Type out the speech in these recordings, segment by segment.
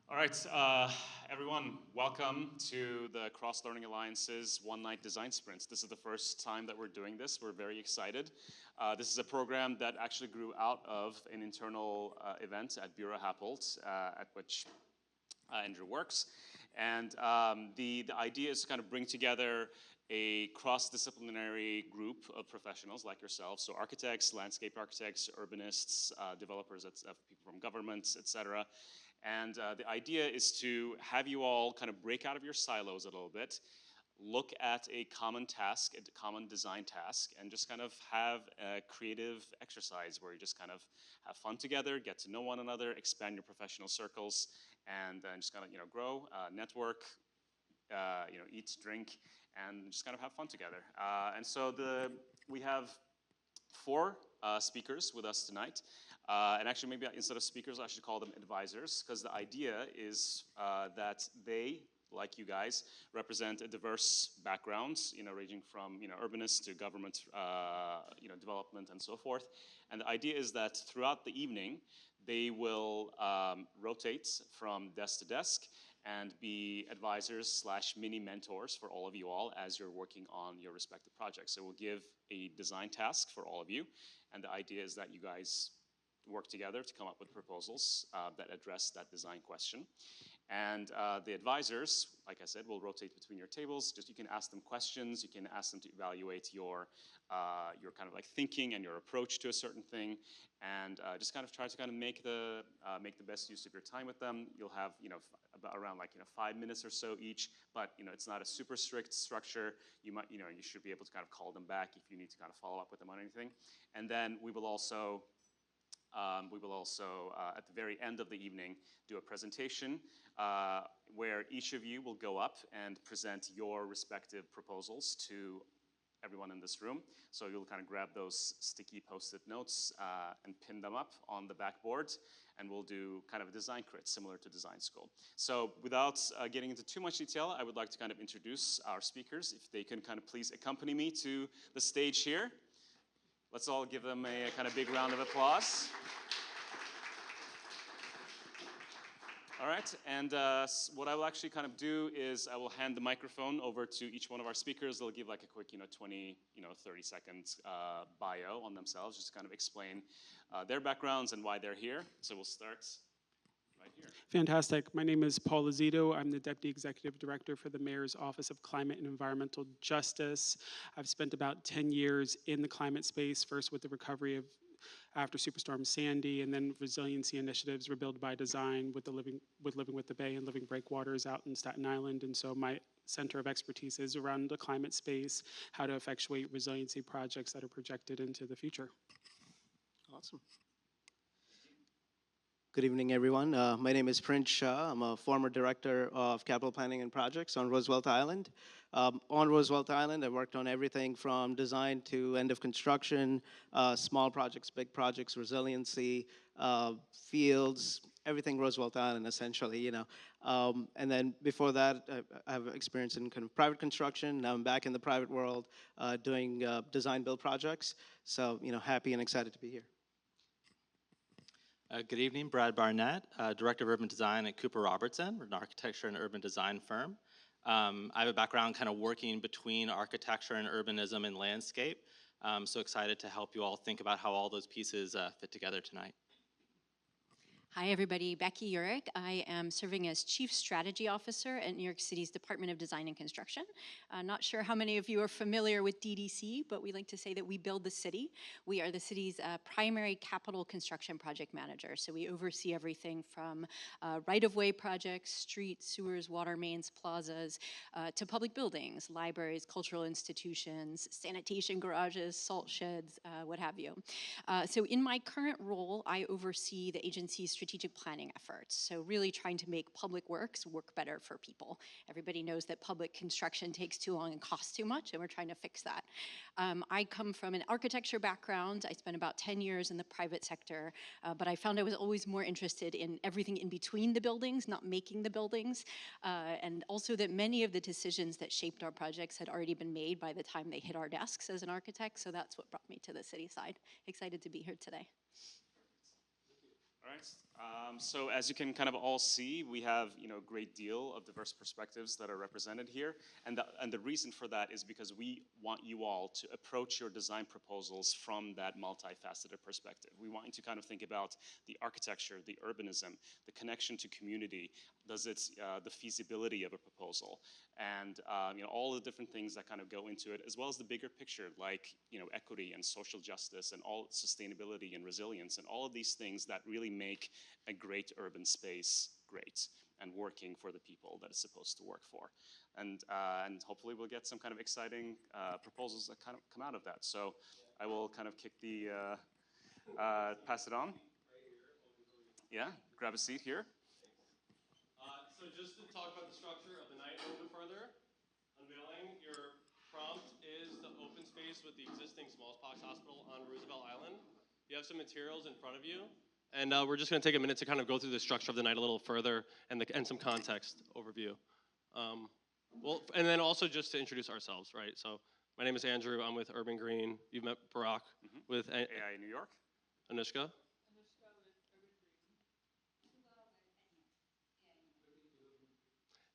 All right, everyone, welcome to the Cross Learning Alliance's One Night Design Sprints. This is the first time that we're doing this. We're very excited. This is a program that actually grew out of an internal event at Bureau Happold, at which Andrew works. And the idea is to kind of bring together a cross-disciplinary group of professionals like yourselves, so architects, landscape architects, urbanists, developers, people from governments, etc. And the idea is to have you all kind of break out of your silos a little bit, look at a common task, a common design task, and just kind of have a creative exercise where you just kind of have fun together, get to know one another, expand your professional circles, and just kind of grow, network, eat, drink, and just kind of have fun together. And so we have four speakers with us tonight. And actually, maybe instead of speakers, I should call them advisors, because the idea is that they, like you guys, represent a diverse background, ranging from urbanists to government, development, and so forth. And the idea is that throughout the evening, they will rotate from desk to desk and be advisors slash mini mentors for all of you all as you're working on your respective projects. So we'll give a design task for all of you, and the idea is that you guys work together to come up with proposals that address that design question. And the advisors, like I said, will rotate between your tables. Just you can ask them questions, you can ask them to evaluate your kind of like thinking and your approach to a certain thing, and just kind of try to kind of make the best use of your time with them. You'll have about around 5 minutes or so each, but it's not a super strict structure. You might you should be able to kind of call them back if you need to kind of follow up with them on anything. And then we will also at the very end of the evening, do a presentation where each of you will go up and present your respective proposals to everyone in this room. So you'll kind of grab those sticky Post-it notes and pin them up on the backboard, and we'll do kind of a design crit similar to design school. So without getting into too much detail, I would like to kind of introduce our speakers. If they can kind of please accompany me to the stage here. Let's all give them a kind of big round of applause. All right, and what I will actually kind of do is I will hand the microphone over to each one of our speakers. They'll give like a quick 20, 30 seconds bio on themselves, just to kind of explain their backgrounds and why they're here. So we'll start right here. Fantastic. My name is Paul Lazito. I'm the Deputy Executive Director for the Mayor's Office of Climate and Environmental Justice. I've spent about 10 years in the climate space, first with the recovery after Superstorm Sandy, and then resiliency initiatives, Rebuild by Design, with Living with the Bay and Living Breakwaters out in Staten Island. And so my center of expertise is around the climate space, how to effectuate resiliency projects that are projected into the future. Awesome. Good evening, everyone. My name is Prince Shah. I'm a former director of capital planning and projects on Roosevelt Island. On Roosevelt Island, I worked on everything from design to end of construction, small projects, big projects, resiliency, fields, everything Roosevelt Island, essentially, And then before that, I have experience in kind of private construction. Now I'm back in the private world doing design build projects. So, happy and excited to be here. Good evening, Brad Barnett, Director of Urban Design at Cooper Robertson. We're an architecture and urban design firm. I have a background kind of working between architecture and urbanism and landscape. So excited to help you all think about how all those pieces fit together tonight. Hi everybody, Becky Urich. I am serving as Chief Strategy Officer at New York City's Department of Design and Construction. Not sure how many of you are familiar with DDC, but we like to say that we build the city. We are the city's primary capital construction project manager. So we oversee everything from right-of-way projects, streets, sewers, water mains, plazas, to public buildings, libraries, cultural institutions, sanitation garages, salt sheds, what have you. So in my current role, I oversee the agency's strategic planning efforts. So really trying to make public works work better for people. Everybody knows that public construction takes too long and costs too much, and we're trying to fix that. I come from an architecture background. I spent about 10 years in the private sector, but I found I was always more interested in everything in between the buildings, not making the buildings, and also that many of the decisions that shaped our projects had already been made by the time they hit our desks as an architect, so that's what brought me to the city side. Excited to be here today. All right, So as you can kind of all see, we have a great deal of diverse perspectives that are represented here, and the reason for that is because we want you all to approach your design proposals from that multifaceted perspective. We want you to kind of think about the architecture, the urbanism, the connection to community, the feasibility of a proposal, and all the different things that kind of go into it, as well as the bigger picture, like equity and social justice and all sustainability and resilience and all of these things that really make a great urban space great and working for the people that it's supposed to work for. And hopefully we'll get some kind of exciting proposals that kind of come out of that. So I will kind of pass it on. Yeah, grab a seat here. So just to talk about the structure of the night a little bit further, unveiling, your prompt is the open space with the existing smallpox hospital on Roosevelt Island. You have some materials in front of you, and we're just going to take a minute to kind of go through the structure of the night a little further and some context overview. And then also just to introduce ourselves, right? So my name is Andrew. I'm with Urban Green. You've met Barack with AI New York. Anushka.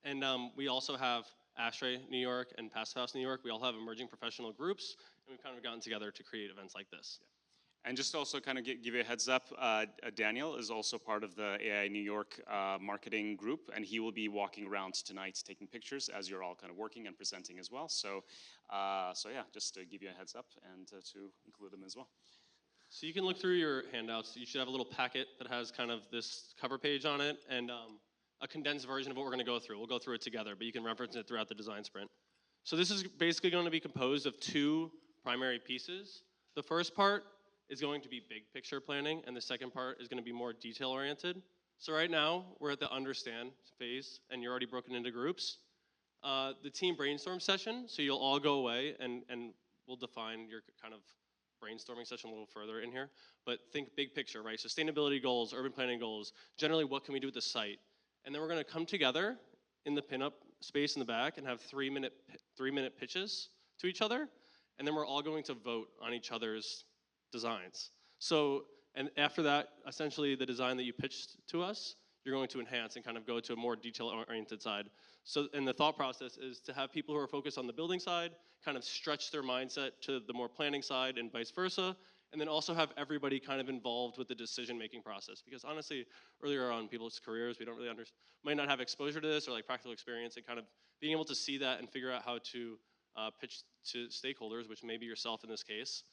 And we also have Ashtray New York and Passive House New York. We all have emerging professional groups, and we've kind of gotten together to create events like this. And just to also kind of give you a heads up, Daniel is also part of the AI New York marketing group, and he will be walking around tonight taking pictures as you're all kind of working and presenting as well. So yeah, just to give you a heads up and to include them as well. So you can look through your handouts. You should have a little packet that has kind of this cover page on it and a condensed version of what we're going to go through. We'll go through it together, but you can reference it throughout the design sprint. So this is basically going to be composed of two primary pieces. The first part is going to be big picture planning, and the second part is going to be more detail oriented. So right now, we're at the understand phase, and you're already broken into groups. The team brainstorm session, so you'll all go away, and we'll define your kind of brainstorming session a little further in here. But think big picture, right? Sustainability goals, urban planning goals, generally what can we do with the site? And then we're going to come together in the pinup space in the back and have three-minute pitches to each other. And then we're all going to vote on each other's designs. So, and after that, essentially the design that you pitched to us, you're going to enhance and kind of go to a more detail-oriented side. So, and the thought process is to have people who are focused on the building side kind of stretch their mindset to the more planning side and vice versa, and then also have everybody kind of involved with the decision-making process. Because honestly, earlier on in people's careers, we don't really might not have exposure to this or like practical experience, and kind of being able to see that and figure out how to pitch to stakeholders, which may be yourself in this case,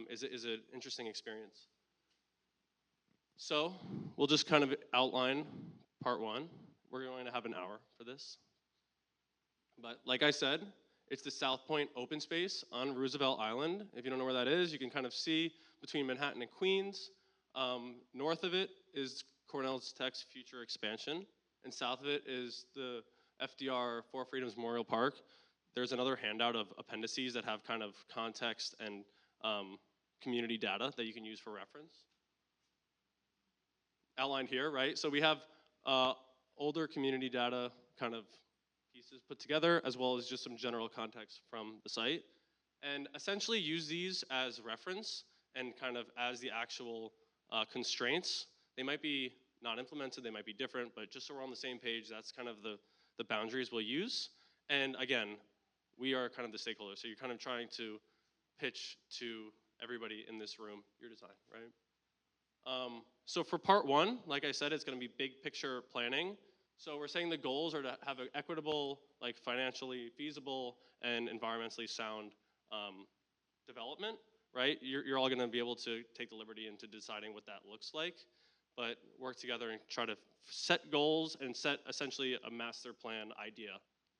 is an interesting experience. So we'll just kind of outline part one. We're going to have an hour for this. But like I said, it's the South Point open space on Roosevelt Island. If you don't know where that is, you can kind of see between Manhattan and Queens. North of it is Cornell Tech's future expansion, and south of it is the FDR Four Freedoms Memorial Park. There's another handout of appendices that have kind of context and community data that you can use for reference. Outlined here, right? So we have older community data kind of pieces put together, as well as just some general context from the site. And essentially use these as reference and kind of as the actual constraints. They might be not implemented, they might be different, but just so we're on the same page, that's kind of the boundaries we'll use. And again, we are kind of the stakeholders, so you're kind of trying to pitch to everybody in this room your design, right? So for part one, like I said, it's gonna be big picture planning. So we're saying the goals are to have an equitable, like financially feasible and environmentally sound development, right? You're all gonna be able to take the liberty into deciding what that looks like, but work together and try to set goals and set essentially a master plan idea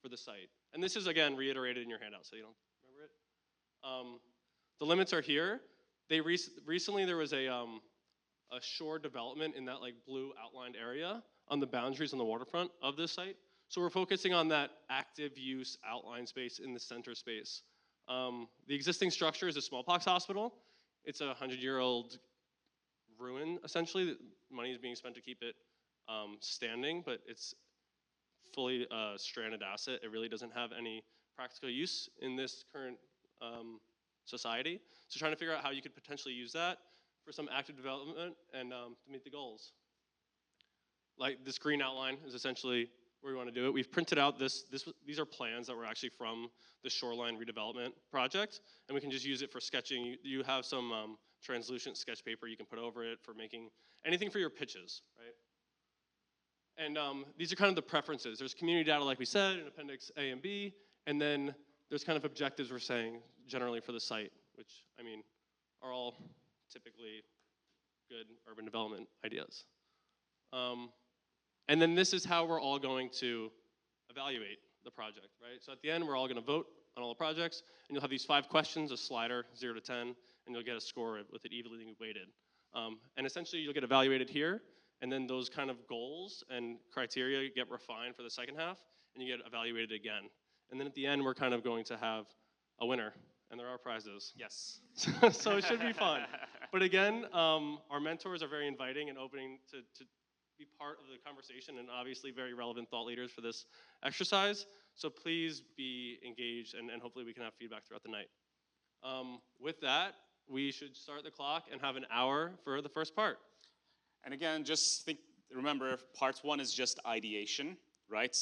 for the site. And this is again reiterated in your handout, so you don't remember it. The limits are here. Recently there was a shore development in that like blue outlined area on the boundaries on the waterfront of this site. So we're focusing on that active use outline space in the center space. The existing structure is a smallpox hospital. It's a 100-year-old ruin, essentially. Money is being spent to keep it standing, but it's fully stranded asset. It really doesn't have any practical use in this current society. So trying to figure out how you could potentially use that for some active development and to meet the goals. like this green outline is essentially where we want to do it. We've printed out these are plans that were actually from the shoreline redevelopment project, and we can just use it for sketching. You have some translucent sketch paper you can put over it for making anything for your pitches, right? And these are kind of the preferences. There's community data, like we said, in Appendix A and B, and then there's kind of objectives we're saying generally for the site, which, I mean, are all typically good urban development ideas. And then this is how we're all going to evaluate the project, right? So at the end, we're all going to vote on all the projects, and you'll have these 5 questions, a slider, 0 to 10, and you'll get a score with it evenly weighted. And essentially, you'll get evaluated here, and then those kind of goals and criteria get refined for the second half, and you get evaluated again. And then at the end, we're kind of going to have a winner, and there are prizes. Yes. So it should be fun. But again, our mentors are very inviting and opening to be part of the conversation, and obviously very relevant thought leaders for this exercise. So please be engaged, and hopefully we can have feedback throughout the night. With that, we should start the clock and have an hour for the first part. And again, just remember, part 1 is just ideation, right?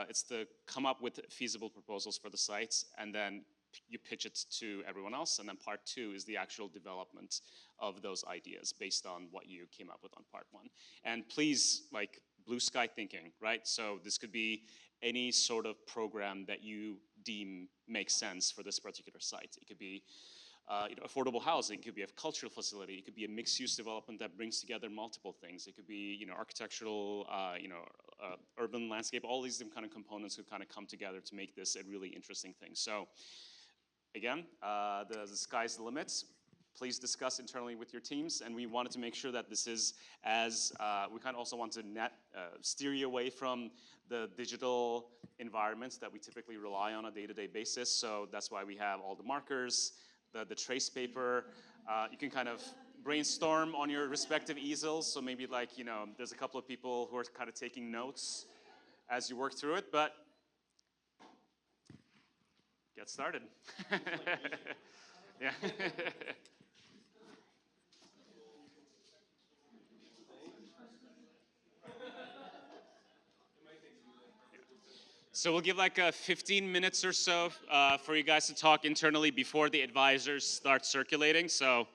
It's to come up with feasible proposals for the sites, and then you pitch it to everyone else, and then part 2 is the actual development of those ideas based on what you came up with on part 1. And please, like, blue sky thinking, right? So this could be any sort of program that you deem makes sense for this particular site. It could be affordable housing, it could be a cultural facility, it could be a mixed-use development that brings together multiple things. It could be, architectural, urban landscape. All these different kind of components could kind of come together to make this a really interesting thing. So, again, the sky's the limit. Please discuss internally with your teams, and we wanted to make sure that this is as, we kind of also want to steer you away from the digital environments that we typically rely on a day-to-day basis. So that's why we have all the markers, the trace paper. You can kind of brainstorm on your respective easels. So maybe like, there's a couple of people who are kind of taking notes as you work through it, but get started. Yeah. So we'll give like 15 minutes or so for you guys to talk internally before the advisors start circulating. So